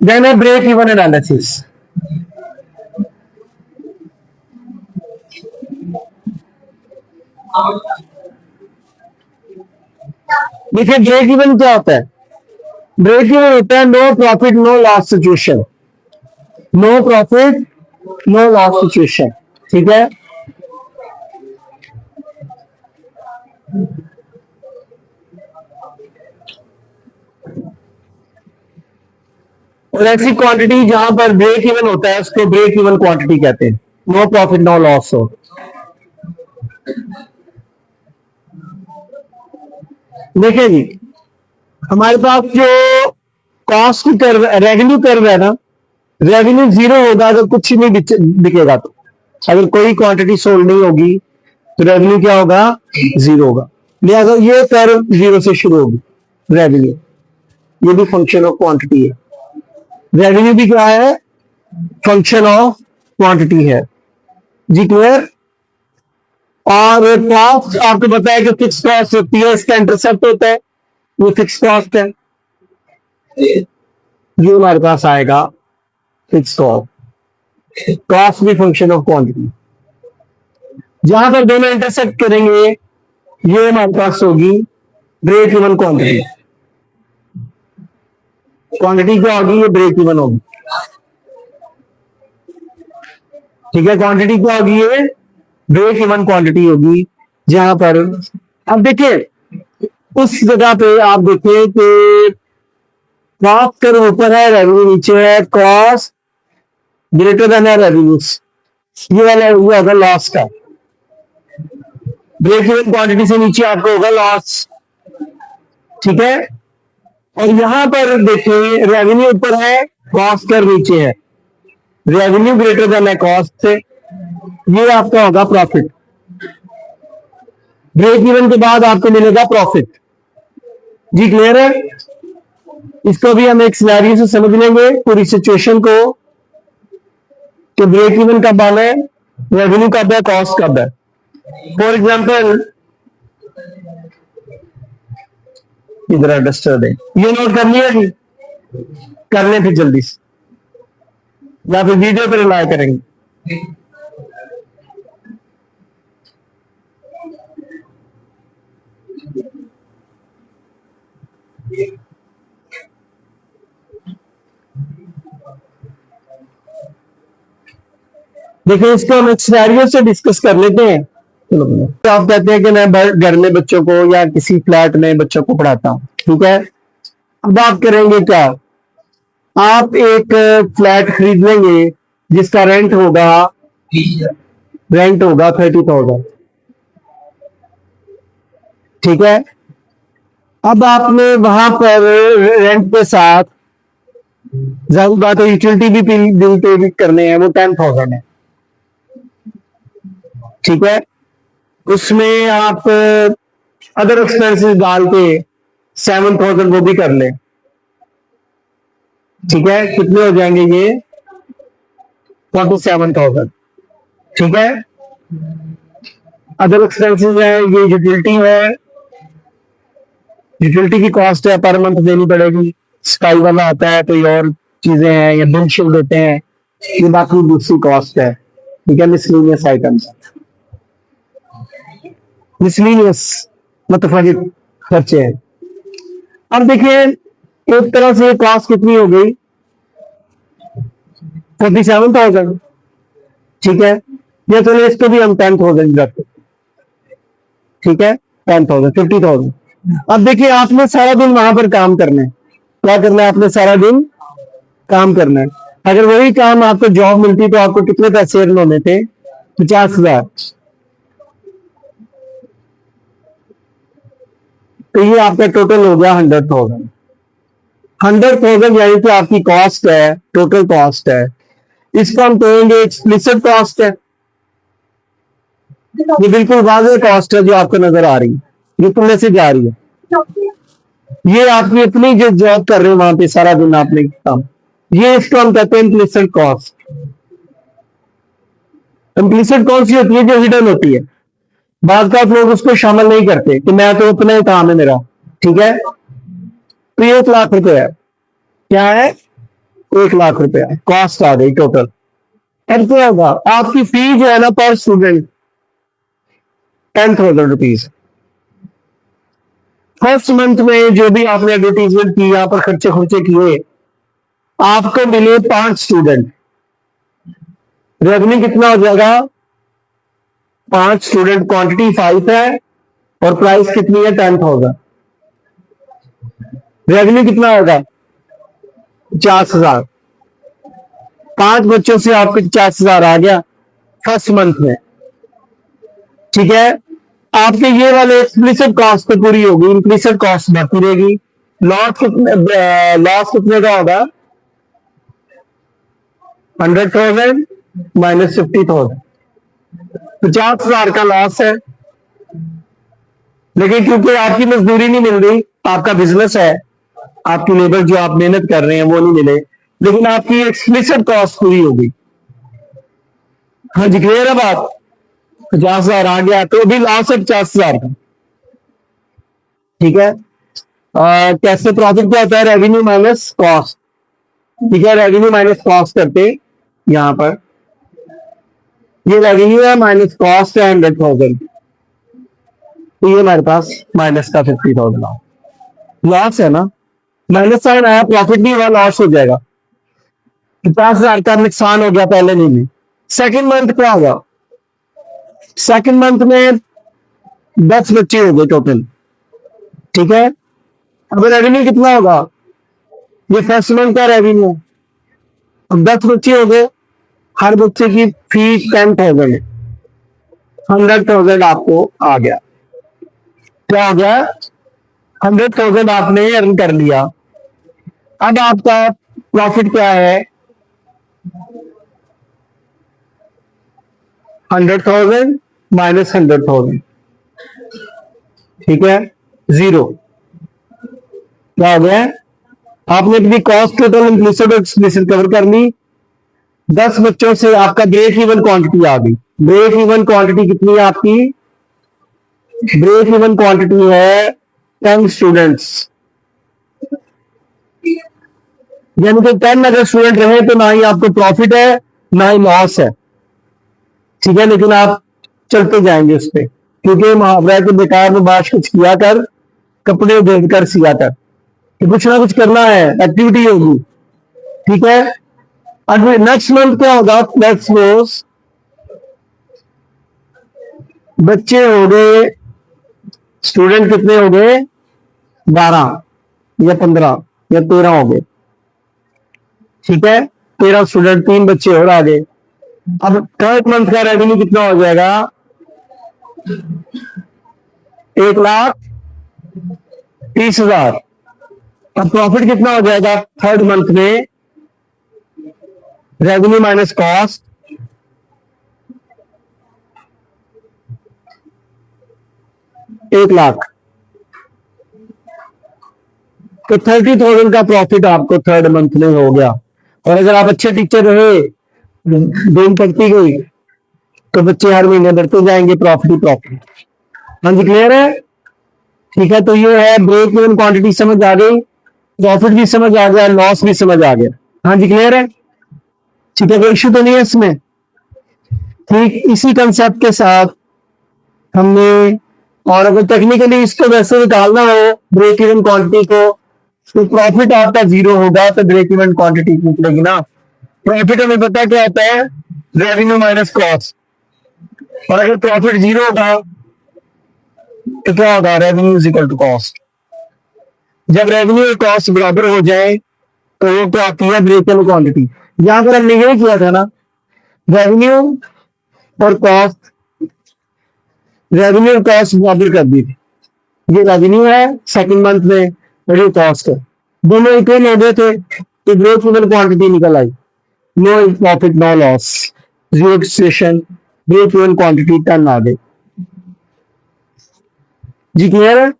Then a break even analysis. देखिए break even क्या होता है? ब्रेक इवन होता है no profit no loss situation. No profit no loss situation, ठीक है। और ऐसी क्वांटिटी जहां पर ब्रेक इवन होता है उसको ब्रेक इवन क्वांटिटी कहते हैं, नो प्रॉफिट नो लॉस हो। देखिए जी, हमारे पास जो कॉस्ट कर्व रेवेन्यू कर्व है ना, रेवेन्यू जीरो होगा अगर कुछ नहीं बिकेगा। तो अगर कोई क्वांटिटी सोल्ड नहीं होगी तो रेवेन्यू क्या होगा? जीरो होगा। लिहाजा ये कर्व जीरो से शुरू होगी रेवेन्यू, ये भी फंक्शन ऑफ क्वांटिटी है। रेवेन्यू भी क्या है? फंक्शन ऑफ क्वांटिटी है जी, क्लियर। और कॉस्ट आपको बताया कि फिक्स कॉस्ट होती है, इसका इंटरसेप्ट होता है, वो फिक्स कॉस्ट है, जो हमारे पास आएगा फिक्स कॉस्ट। कॉस्ट भी फंक्शन ऑफ क्वांटिटी। जहां पर दोनों इंटरसेक्ट करेंगे ये हमारे पास होगी ब्रेक इवन क्वांटिटी। क्वांटिटी क्या होगी? ये ब्रेक इवन होगी, ठीक है। क्वांटिटी क्या होगी? ये ब्रेक इवन क्वांटिटी होगी। जहां पर अब देखिए उस जगह पे आप देखिए कि कॉस्ट कर्व ऊपर है, रेवेन्यू नीचे है, कॉस्ट ग्रेटर देन है रेवेन्यूज, ये वाला हुआ होगा लॉस का। ब्रेक इवन क्वांटिटी से नीचे आपको होगा लॉस, ठीक है। और यहां पर देखिए रेवेन्यू ऊपर है, कॉस्ट कर्व नीचे है, रेवेन्यू ग्रेटर देन है कॉस्ट से, ये आपका होगा प्रॉफिट। ब्रेक इवन के बाद आपको मिलेगा प्रॉफिट जी, क्लियर है। इसको भी हम एक सिनेरियो से समझ लेंगे पूरी सिचुएशन को कि ब्रेक इवन कब आना है, रेवेन्यू कब है, कॉस्ट कब है। फॉर एग्जाम्पल इधर डिस्टर्ब है, ये नोट कर लिया जी, कर लें फिर जल्दी से या फिर वीडियो पे रिलाय करेंगे। देखिए इसको हम एक सिनेरियो से डिस्कस कर लेते हैं। चलो तो आप कहते हैं कि मैं घर में बच्चों को या किसी फ्लैट में बच्चों को पढ़ाता हूँ, ठीक है। अब आप करेंगे क्या? आप एक फ्लैट खरीद लेंगे जिसका रेंट होगा 30,000, ठीक है। अब आपने वहां पर रेंट के साथ जाहिर बात है यूटिलिटी बिल पे भी करने हैं, वो 10,000 है, ठीक है। उसमें आप अदर एक्सपेंसेस डाल के 7,000 वो भी कर ले, ठीक है। कितने हो जाएंगे ये? 47,000, ठीक है। अदर एक्सपेंसेस है, ये यूटिलिटी है, यूटिलिटी की कॉस्ट है, पर मंथ देनी पड़ेगी। स्काई वाला आता है, कोई और चीजें हैं या बिल शिल देते हैं, ये बाकी दूसरी कॉस्ट है, ठीक है। मिसलेनियस आइटम्स, मिसलेनियस मतलब खर्चे हैं। अब देखिए एक तरह से कॉस्ट कितनी हो गई? 47,000, ठीक है। ये चलो इसको भी हम 10,000 रखते, ठीक है। 10,000 50,000। अब देखिए आपने सारा दिन वहां पर काम करना है। क्या करना है? आपने सारा दिन काम करना है। अगर वही काम आपको जॉब मिलती तो आपको कितने पैसे अर्न होने थे? 50,000। तो ये आपका टोटल हो गया 100,000। 100,000 यानी कि आपकी कॉस्ट है, टोटल कॉस्ट है। इसको हम कहेंगे एक्सप्लिसिट कॉस्ट है। ये बिल्कुल वाज़ेह कॉस्ट है जो आपको नजर आ रही है, ये तुमने से जा रही है। ये आपकी अपनी जो जॉब कर रहे हो वहां पे सारा दिन आपने काम, ये इसको हम कहते हैं इम्प्लिसिट कॉस्ट। इम्प्लिसिट कौन सी होती है? जो हिडन होती है। बाद का लोग उसको शामिल नहीं करते कि मैं तो अपना ही काम है मेरा, ठीक है। तो ये 1 लाख रुपए है, क्या है? 1 लाख रुपया कॉस्ट आ गई टोटल। अब क्या होगा, आपकी फी जो है ना पर स्टूडेंट 10,000 रुपीज। फर्स्ट मंथ में जो भी आपने एडवर्टीजमेंट की, यहाँ पर खर्चे खुर्चे किए, आपको मिले 5 स्टूडेंट। रेवेन्यू कितना हो जाएगा, 5 स्टूडेंट, क्वांटिटी 5 है और प्राइस कितनी है 10,000। रेवेन्यू कितना होगा 50,000। 5 बच्चों से आपको 50,000 आ गया फर्स्ट मंथ में। ठीक है, आपके ये वाले एक्सप्लिसिट कॉस्ट तो पूरी होगी, इम्प्लिसिट कॉस्ट बाकी रहेगी। लॉस कितने का होगा, 100,000 माइनस 50,000, 50,000 का लॉस है। लेकिन क्योंकि आपकी मजदूरी नहीं मिल रही, आपका बिजनेस है, आपकी लेबर जो आप मेहनत कर रहे हैं वो नहीं मिले, लेकिन आपकी एक्सप्लिसिट कॉस्ट पूरी होगी। हाँ जी, क्लियर है बात। 50,000 आ गया तो अभी लॉस है 50,000 का। ठीक है, कैसे प्रॉफिट क्या होता है, रेवेन्यू माइनस कॉस्ट। ठीक है, रेवेन्यू माइनस कॉस्ट करते यहां पर, ये रेवेन्यू है माइनस कॉस्ट है 100,000, तो ये हमारे पास माइनस का 50,000 लॉस है ना। माइनस साइन आया, प्रॉफिट नहीं हुआ, लॉस हो जाएगा। 50,000 का नुकसान हो गया पहले महीने। सेकंड मंथ क्या होगा, सेकंड मंथ में 10 बच्चे हो गए टोटल। ठीक है, अब रेवेन्यू कितना होगा, ये फर्स्ट मंथ का रेवेन्यू। अब 10 बच्चे हो गए, हर बच्चे की फीस 10,000, 100,000 आपको आ गया। क्या हो गया, 100,000 आपने अर्न कर लिया। अब आपका प्रॉफिट क्या है, 100,000 माइनस 100,000। ठीक है, 0। क्या हो गया, आपने अपनी cost total inclusive explicit cover कर ली। 10 बच्चों से आपका ब्रेक इवन क्वांटिटी आ गई। ब्रेक इवन क्वांटिटी कितनी है आपकी, ब्रेक इवन क्वांटिटी है 10 स्टूडेंट्स, यानी कि 10 अगर स्टूडेंट रहे तो ना ही आपको प्रॉफिट है ना ही लॉस है। ठीक है, लेकिन आप चलते जाएंगे उस पर, क्योंकि मुहावरा के बेकार में बात कुछ किया कर, कपड़े देख कर सिया कर, कि कुछ ना कुछ करना है, एक्टिविटी होगी। ठीक है, अब नेक्स्ट मंथ क्या होगा, लेट्स सपोज बच्चे हो गए, स्टूडेंट कितने हो गए, 12 या 15 या 13 हो गए। ठीक है, 13 स्टूडेंट, 3 बच्चे और आ गए। अब थर्ड मंथ का रेवेन्यू कितना हो जाएगा, 1,30,000। अब प्रॉफिट कितना हो जाएगा थर्ड मंथ में, रेवेन्यू माइनस कॉस्ट, 1,00,000। तो 30,000 का प्रॉफिट आपको थर्ड मंथ में हो गया। और अगर आप अच्छे टीचर रहे, दिन पड़ती गई, तो बच्चे हर महीने बढ़ते जाएंगे, प्रॉफिट ही प्रॉफिट। हाँ जी, क्लियर है। ठीक है, तो ये है ब्रेक इवन क्वांटिटी समझ आ गई, प्रॉफिट भी समझ आ गया, लॉस भी समझ आ गया। हाँ जी, क्लियर है। ठीक है, कोई इश्यू तो नहीं है इसमें। ठीक इसी कंसेप्ट के साथ हमने, और अगर टेक्निकली इसको वैसे निकालना हो ब्रेक इवन क्वांटिटी को, तो प्रॉफिट आपका 0 होगा तो ब्रेक इवन क्वांटिटी निकलेगी ना। प्रॉफिट हमें पता क्या होता है, रेवेन्यू माइनस कॉस्ट। और अगर प्रॉफिट 0 होगा तो क्या होगा, revenue is equal to cost. जब रेवेन्यू और कॉस्ट बराबर हो जाए तो वो क्या आती है, ब्रेक इवन क्वांटिटी। यहां पर हमने ये किया था ना, रेवेन्यू और कॉस्ट, रेवेन्यू और कॉस्ट बराबर कर दी थी। ये रेवेन्यू है सेकंड मंथ में और ये कॉस्ट है, दोनों इक्वल हो गए थे, तो ब्रेक इवन क्वांटिटी निकल आई। No profit no loss, zero station, break even quantity 10 आ गई। जी क्लियर है।